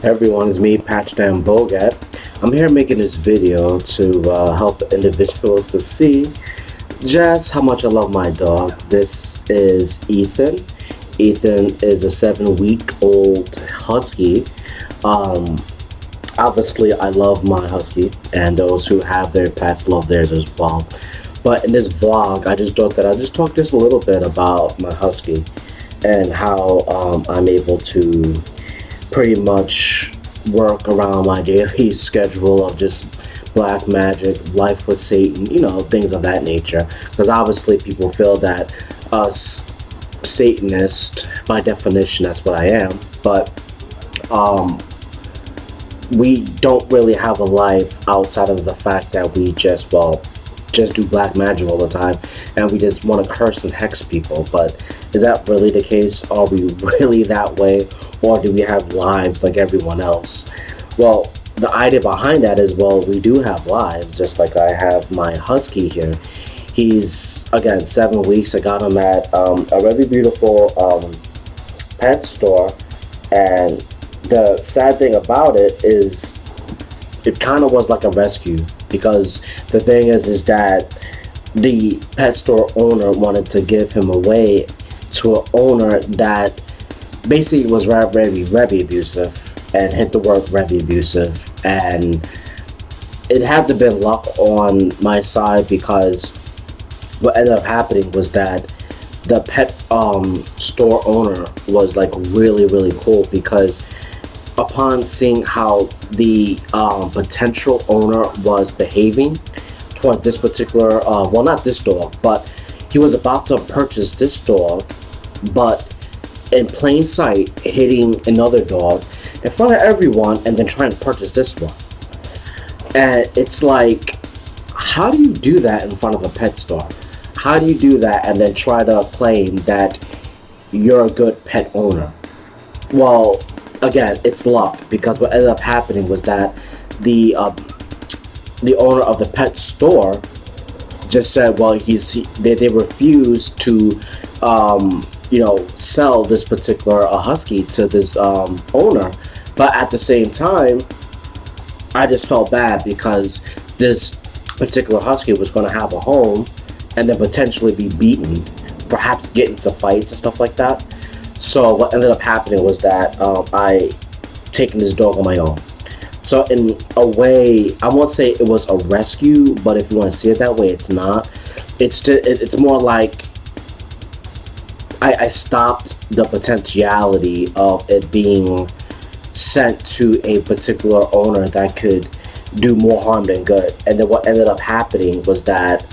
Everyone, it's me, Patchdam Bogat. I'm here making this video to help individuals to see just how much I love my dog. This is Ethan. Ethan is a 7-week-old husky. Um, Obviously, I love my husky, and those who have their pets love theirs as well. But in this vlog, I just thought that I just talk just a little bit about my husky and how I'm able to pretty much work around my daily schedule of just black magic, life with Satan, things of that nature. Because obviously, people feel that us Satanists, by definition, that's what I am. But um, we don't really have a life outside of the fact that we just do black magic all the time, and we just want to curse and hex people. But is that really the case? Are we really that way, or do we have lives like everyone else? Well, the idea behind that is, well, we do have lives, just like I have my husky here. He's, again, 7 weeks. I got him at a really beautiful pet store, and the sad thing about it is it kind of was like a rescue, because the thing is that the pet store owner wanted to give him away to an owner that basically was very abusive, and hit the word very abusive. And it had to be luck on my side, because what ended up happening was that the pet store owner was like really cool, because upon seeing how the potential owner was behaving toward this particular, well, not this dog, but he was about to purchase this dog, but in plain sight, hitting another dog in front of everyone, and then trying to purchase this one. And it's like, how do you do that in front of a pet store? How do you do that and then try to claim that you're a good pet owner? Well, again, it's luck, because what ended up happening was that the owner of the pet store just said, well, they refused to sell this particular husky to this owner. But at the same time, I just felt bad, because this particular husky was going to have a home and then potentially be beaten, perhaps get into fights and stuff like that. So what ended up happening was that I taken this dog on my own. So in a way, I won't say it was a rescue, but if you want to see it that way, it's not. It's more like I stopped the potentiality of it being sent to a particular owner that could do more harm than good. And then what ended up happening was that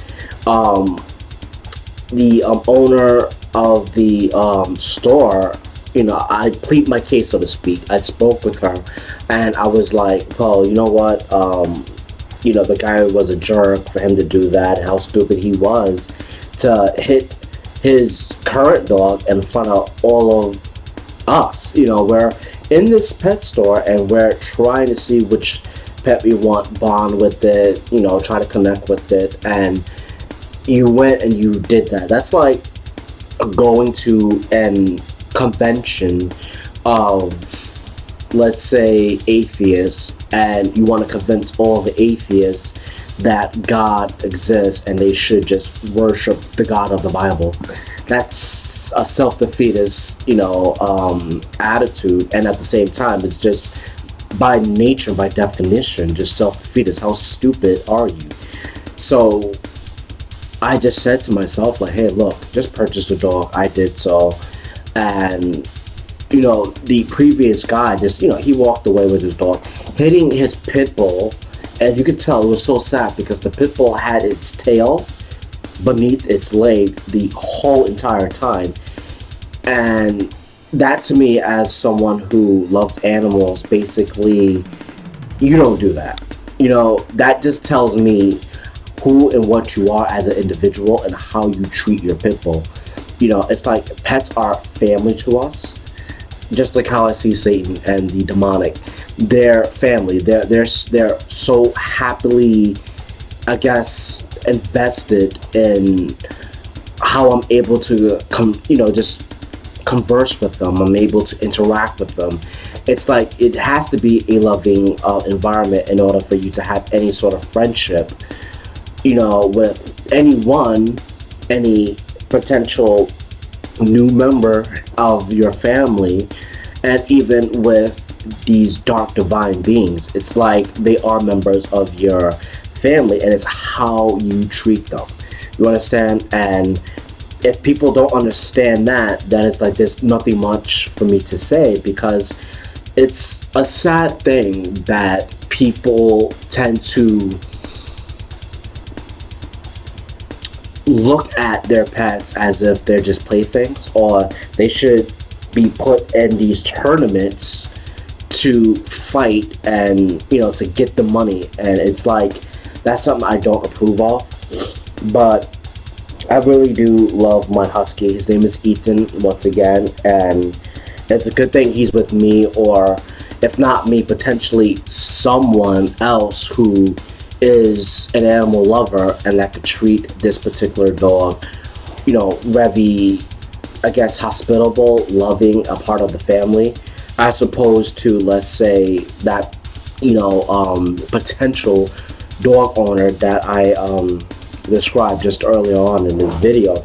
the owner of the store, I plead my case, so to speak. I spoke with her, and I was like, well, you know what, the guy was a jerk for him to do that, how stupid he was to hit his current dog in front of all of us. We're in this pet store, and we're trying to see which pet we want, bond with it, try to connect with it, and you went and you did that. That's like going to an convention of, let's say, atheists, and you want to convince all the atheists that God exists and they should just worship the God of the Bible. That's a self-defeatist, attitude, and at the same time, it's just by nature, by definition, just self-defeatist. How stupid are you? So I just said to myself, like, hey, look, just purchase the dog. I did so. And, the previous guy just, he walked away with his dog, hitting his pit bull. And you could tell it was so sad, because the pit bull had its tail beneath its leg the whole entire time. And that, to me, as someone who loves animals, basically, you don't do that. That just tells me who and what you are as an individual and how you treat your pit bull. It's like pets are family to us, just like how I see Satan and the demonic. They're family. They're so happily, I guess, invested in how I'm able to just converse with them. I'm able to interact with them It's like it has to be a loving environment in order for you to have any sort of friendship, with anyone, any potential new member of your family, and even with these dark divine beings. It's like they are members of your family, and it's how you treat them. You understand? And if people don't understand that, then it's like there's nothing much for me to say, because it's a sad thing that people tend to look at their pets as if they're just playthings, or they should be put in these tournaments to fight and to get the money. And it's like that's something I don't approve of. But I really do love my husky. His name is Ethan, once again, and it's a good thing he's with me, or if not me, potentially someone else who is an animal lover and that could treat this particular dog, very, I guess, hospitable, loving, a part of the family, as opposed to, let's say, that, potential dog owner that I described just earlier on in this video.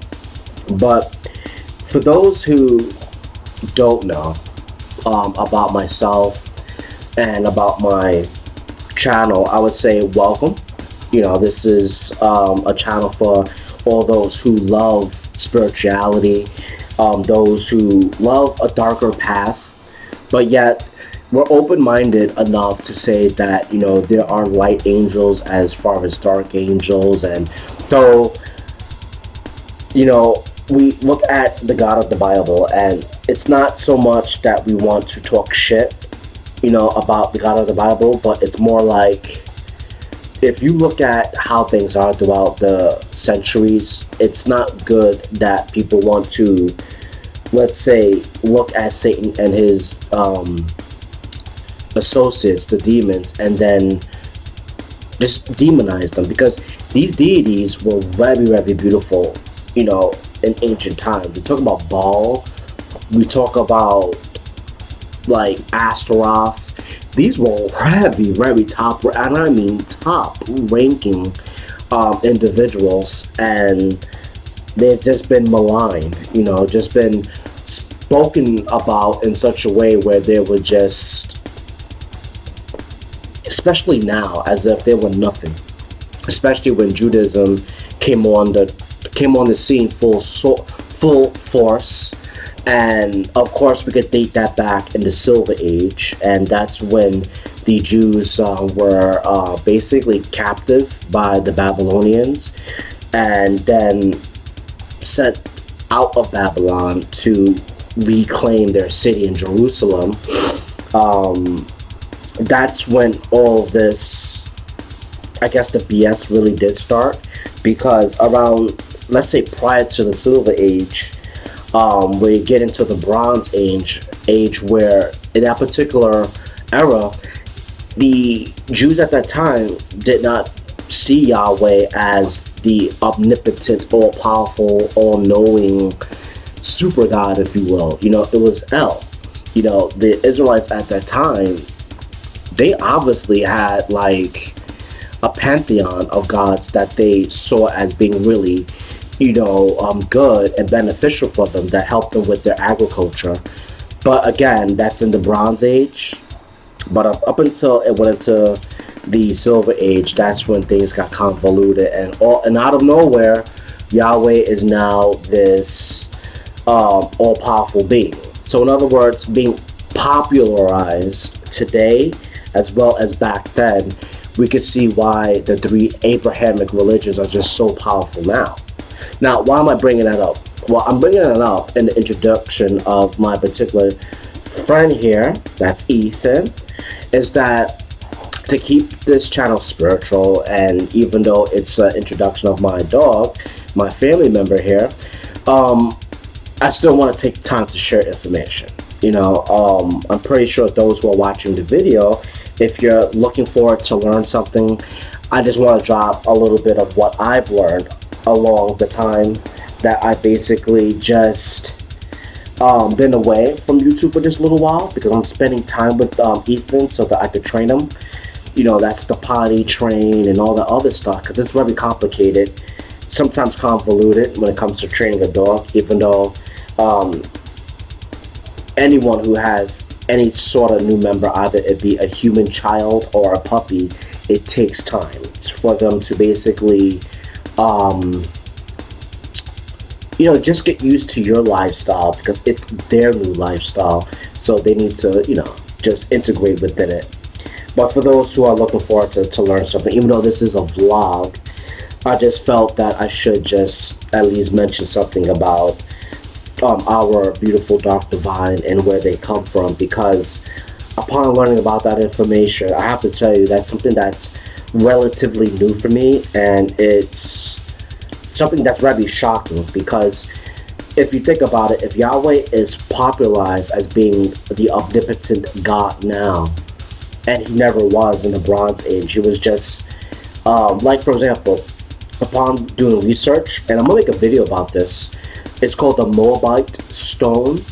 But for those who don't know about myself and about my channel, I would say welcome. This is a channel for all those who love spirituality, those who love a darker path, but yet we're open-minded enough to say that there are light angels as far as dark angels. And so we look at the God of the Bible, and it's not so much that we want to talk shit about the God of the Bible, but it's more like, if you look at how things are throughout the centuries, it's not good that people want to, let's say, look at Satan and his associates, the demons, and then just demonize them, because these deities were very, very beautiful, in ancient times. We talk about Baal, we talk about like Astaroth. These were very, very top, and I mean top ranking individuals, and they've just been maligned, just been spoken about in such a way where they were just, especially now, as if they were nothing. Especially when Judaism came on the scene full force. And of course, we could date that back in the Silver Age, and that's when the Jews were basically captive by the Babylonians, and then sent out of Babylon to reclaim their city in Jerusalem. That's when all this, I guess, the BS really did start, because around, let's say, prior to the Silver Age, we get into the Bronze Age, where in that particular era, the Jews at that time did not see Yahweh as the omnipotent, all-powerful, all-knowing super god, if you will. It was El. The Israelites at that time, they obviously had like a pantheon of gods that they saw as being really good and beneficial for them, that helped them with their agriculture. But again, that's in the Bronze Age. But up until it went into the Silver Age, that's when things got convoluted, and out of nowhere, Yahweh is now this all-powerful being. So in other words, being popularized today as well as back then, we could see why the three Abrahamic religions are just so powerful now. Now, why am I bringing that up? Well, I'm bringing it up in the introduction of my particular friend here, that's Ethan, is that to keep this channel spiritual, and even though it's an introduction of my dog, my family member here, I still want to take time to share information. I'm pretty sure those who are watching the video, if you're looking forward to learn something, I just want to drop a little bit of what I've learned along the time that I basically just been away from YouTube for this little while because I'm spending time with Ethan so that I could train him. That's the potty train and all the other stuff because it's very complicated, sometimes convoluted when it comes to training a dog, even though um, anyone who has any sort of new member, either it be a human child or a puppy, it takes time for them to basically um, just get used to your lifestyle because it's their new lifestyle. So they need to, just integrate within it. But for those who are looking forward to learn something, even though this is a vlog, I just felt that I should just at least mention something about our beautiful Dark Divine and where they come from. Because upon learning about that information, I have to tell you that's something that's relatively new for me, and it's something that's rather shocking because if you think about it, if Yahweh is popularized as being the omnipotent God now, and he never was in the Bronze Age, he was just like, for example, upon doing research, and I'm gonna make a video about this. It's called the Moabite Stone.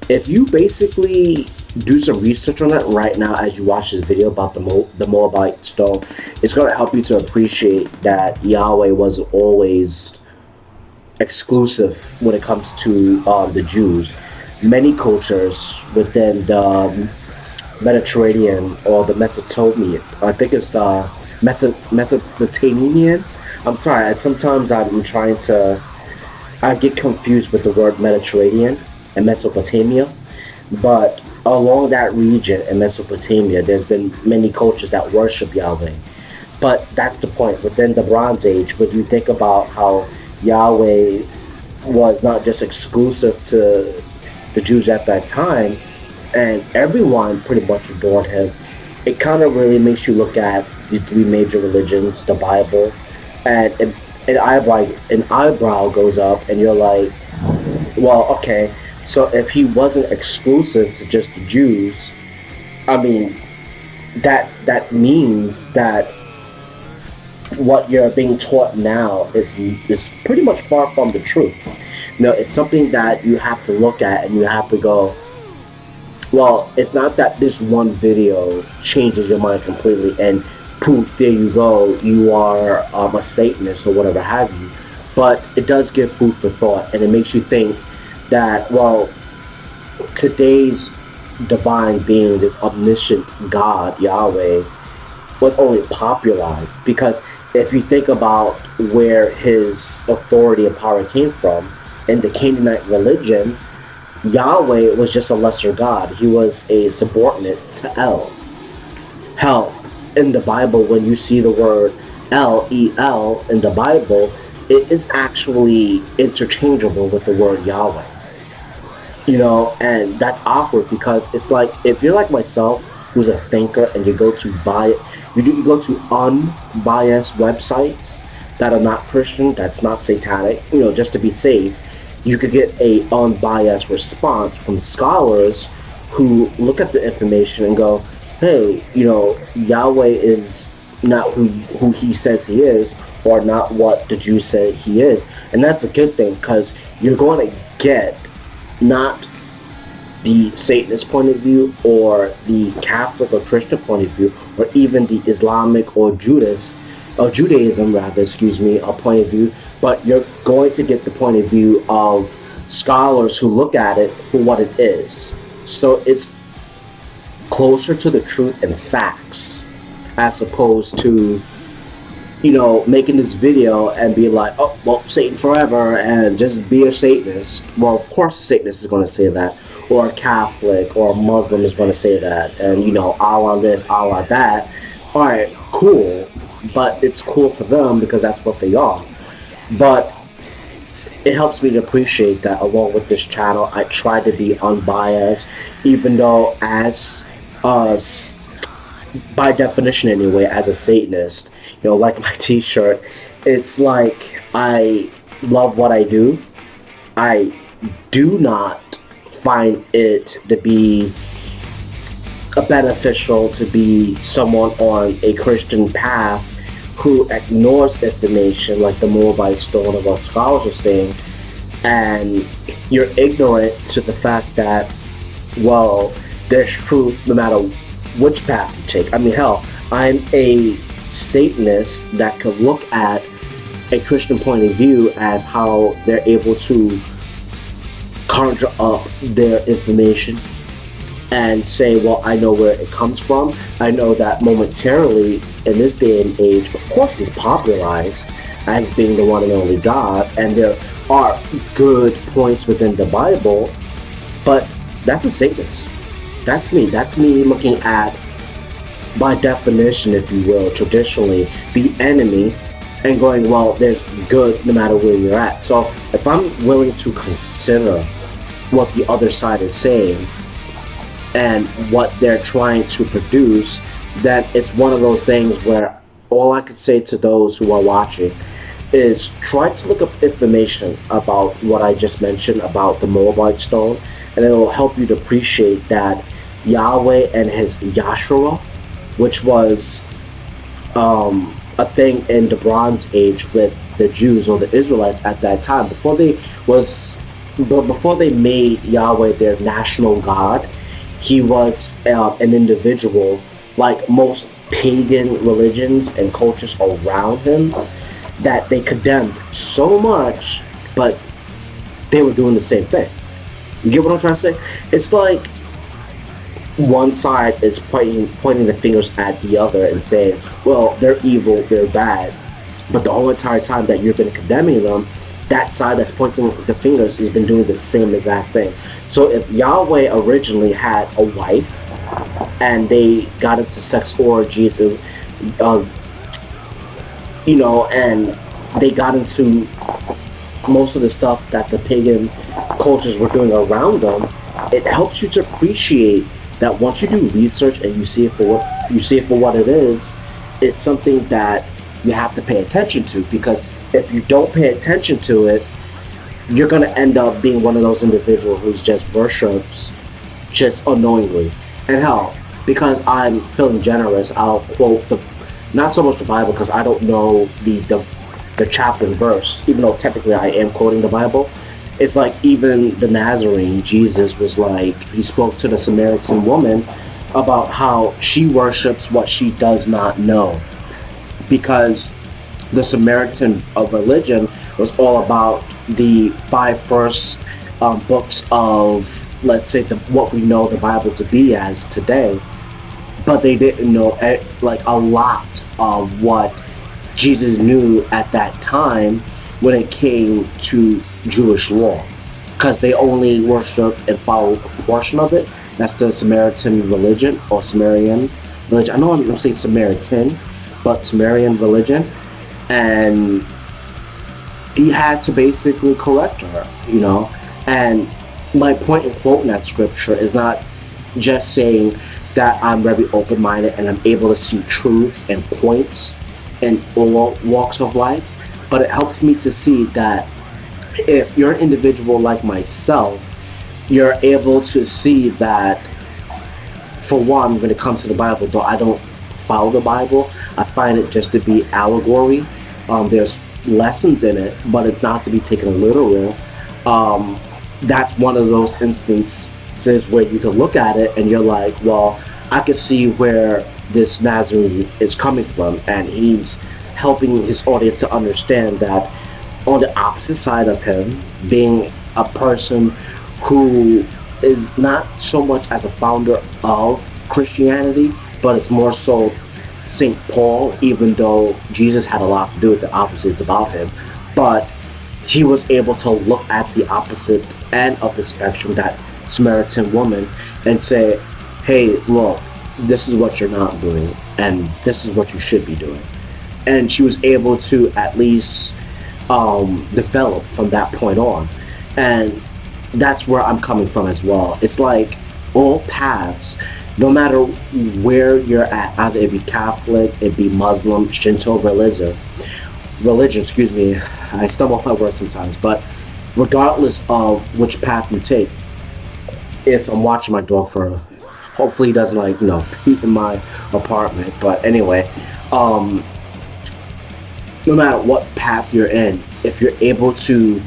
If you basically do some research on it right now as you watch this video about the Moabite Stone, it's gonna help you to appreciate that Yahweh was always exclusive when it comes to the Jews. Many cultures within the Mediterranean or the Mesopotamian, I think it's the Mesopotamian. I'm sorry, sometimes I'm trying to, I get confused with the word Mediterranean and Mesopotamia, but along that region in Mesopotamia, there's been many cultures that worship Yahweh. But that's the point. Within the Bronze Age, when you think about how Yahweh was not just exclusive to the Jews at that time, and everyone pretty much adored him, it kind of really makes you look at these three major religions, the Bible, and an eyebrow goes up, and you're like, well, okay, so if he wasn't exclusive to just the Jews, I mean, that means that what you're being taught now is pretty much far from the truth. It's something that you have to look at and you have to go, well, it's not that this one video changes your mind completely and poof, there you go, you are a Satanist or whatever have you. But it does give food for thought, and it makes you think that, well, today's divine being, this omniscient God, Yahweh, was only popularized because if you think about where his authority and power came from, in the Canaanite religion, Yahweh was just a lesser god. He was a subordinate to El. Hell, in the Bible, when you see the word El in the Bible, it is actually interchangeable with the word Yahweh. And that's awkward because it's like, if you're like myself, who's a thinker, and you go to you go to unbiased websites that are not Christian, that's not satanic, just to be safe, you could get a unbiased response from scholars who look at the information and go, hey, Yahweh is not who he says he is, or not what the Jews say he is. And that's a good thing, because you're going to get not the Satanist point of view, or the Catholic or Christian point of view, or even the Islamic or Judaism rather, a point of view, but you're going to get the point of view of scholars who look at it for what it is. So it's closer to the truth and facts, as opposed to making this video and be like, oh, well, Satan forever, and just be a Satanist. Well, of course a Satanist is going to say that, or a Catholic or a Muslim is going to say that, and Allah this, Allah that. Alright, cool, but it's cool for them because that's what they are. But it helps me to appreciate that along with this channel, I try to be unbiased, even though as by definition anyway, as a Satanist, like my t-shirt, it's like I love what I do. I do not find it to be beneficial to be someone on a Christian path who ignores information like the Moabite Stone, of what scholars are saying, and you're ignorant to the fact that, well, there's truth no matter which path you take. I mean, hell, I'm a Satanist that could look at a Christian point of view as how they're able to conjure up their information and say, well, I know where it comes from. I know that momentarily in this day and age, of course, it's popularized as being the one and only God, and there are good points within the Bible, but that's a Satanist. That's me. That's me looking at, by definition, if you will, traditionally, the enemy and going, well, there's good no matter where you're at. So if I'm willing to consider what the other side is saying and what they're trying to produce, then it's one of those things where all I could say to those who are watching is try to look up information about what I just mentioned about the Moabite stone, and it will help you to appreciate that Yahweh and his Yahshua, which was a thing in the Bronze Age with the Jews or the Israelites at that time, before they made Yahweh their national god. He was an individual, like most pagan religions and cultures around him, that they condemned so much, but they were doing the same thing. You get what I'm trying to say? It's like one side is pointing the fingers at the other and saying, well, they're evil, they're bad. But the whole entire time that you've been condemning them, that side that's pointing the fingers has been doing the same exact thing. So if Yahweh originally had a wife and they got into sex orgies, and they got into most of the stuff that the pagan cultures were doing around them, it helps you to appreciate that once you do research and you see it for what it is, it's something that you have to pay attention to, because if you don't pay attention to it, you're going to end up being one of those individuals who just worships just unknowingly. And hell, because I'm feeling generous, I'll quote not so much the Bible, because I don't know the chapter and verse, even though technically I am quoting the Bible. It's like even the Nazarene, Jesus was like, he spoke to the Samaritan woman about how she worships what she does not know, because the Samaritan religion was all about the 5 first books of, let's say, what we know the Bible to be as today, but they didn't know like a lot of what Jesus knew at that time when it came to Jewish law, because they only worshiped and followed a portion of it. That's the Samaritan religion, or Sumerian religion. I know I'm saying Samaritan, but Sumerian religion. And he had to basically correct her, And my point in quoting that scripture is not just saying that I'm very open-minded and I'm able to see truths and points in all walks of life, but it helps me to see that if you're an individual like myself, you're able to see that, for one, when it comes to the Bible, though I don't follow the Bible, I find it just to be allegory. There's lessons in it, but it's not to be taken literal. That's one of those instances where you can look at it and you're like, well, I can see where this Nazarene is coming from, and he's helping his audience to understand that on the opposite side of him, being a person who is not so much as a founder of Christianity, but it's more so St. Paul, even though Jesus had a lot to do with the opposites about him, but he was able to look at the opposite end of the spectrum, that Samaritan woman, and say, hey, look, this is what you're not doing, and this is what you should be doing. And she was able to at least develop from that point on. And that's where I'm coming from as well. It's like all paths, no matter where you're at, either it be Catholic, it be Muslim, Shinto religion, I stumble on my words sometimes, but regardless of which path you take, if I'm watching my dog for, hopefully he doesn't pee in my apartment, but anyway, no matter what path you're in, if you're able to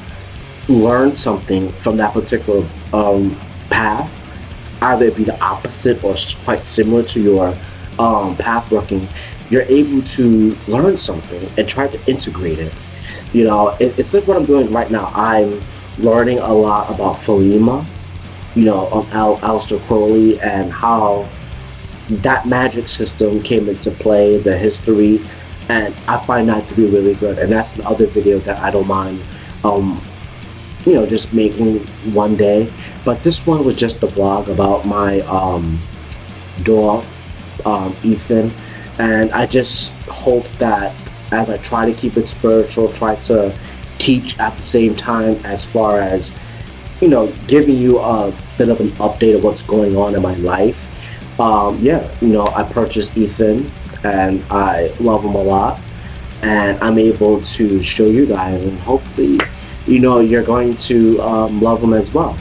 learn something from that particular path, either it be the opposite or quite similar to your path working, you're able to learn something and try to integrate it. It's like what I'm doing right now. I'm learning a lot about Philema, Aleister Crowley, and how that magic system came into play, the history, and I find that to be really good. And that's the other video that I don't mind, um, just making one day. But this one was just a vlog about my dog, Ethan, and I just hope that as I try to keep it spiritual, try to teach at the same time, as far as giving you a bit of an update of what's going on in my life. Yeah, I purchased Ethan and I love him a lot, and I'm able to show you guys, and hopefully, you're going to love him as well.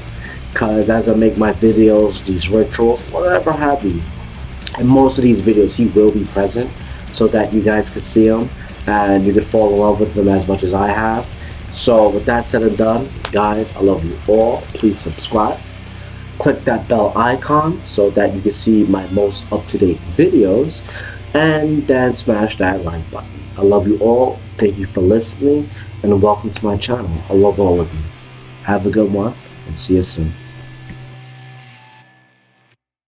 Because as I make my videos, these rituals, whatever have you, in most of these videos, he will be present so that you guys could see him and you could fall in love with him as much as I have. So with that said and done, guys, I love you all. Please subscribe. Click that bell icon so that you can see my most up-to-date videos, and then smash that like button. I love you all. Thank you for listening, and welcome to my channel. I love all of you. Have a good one, and see you soon.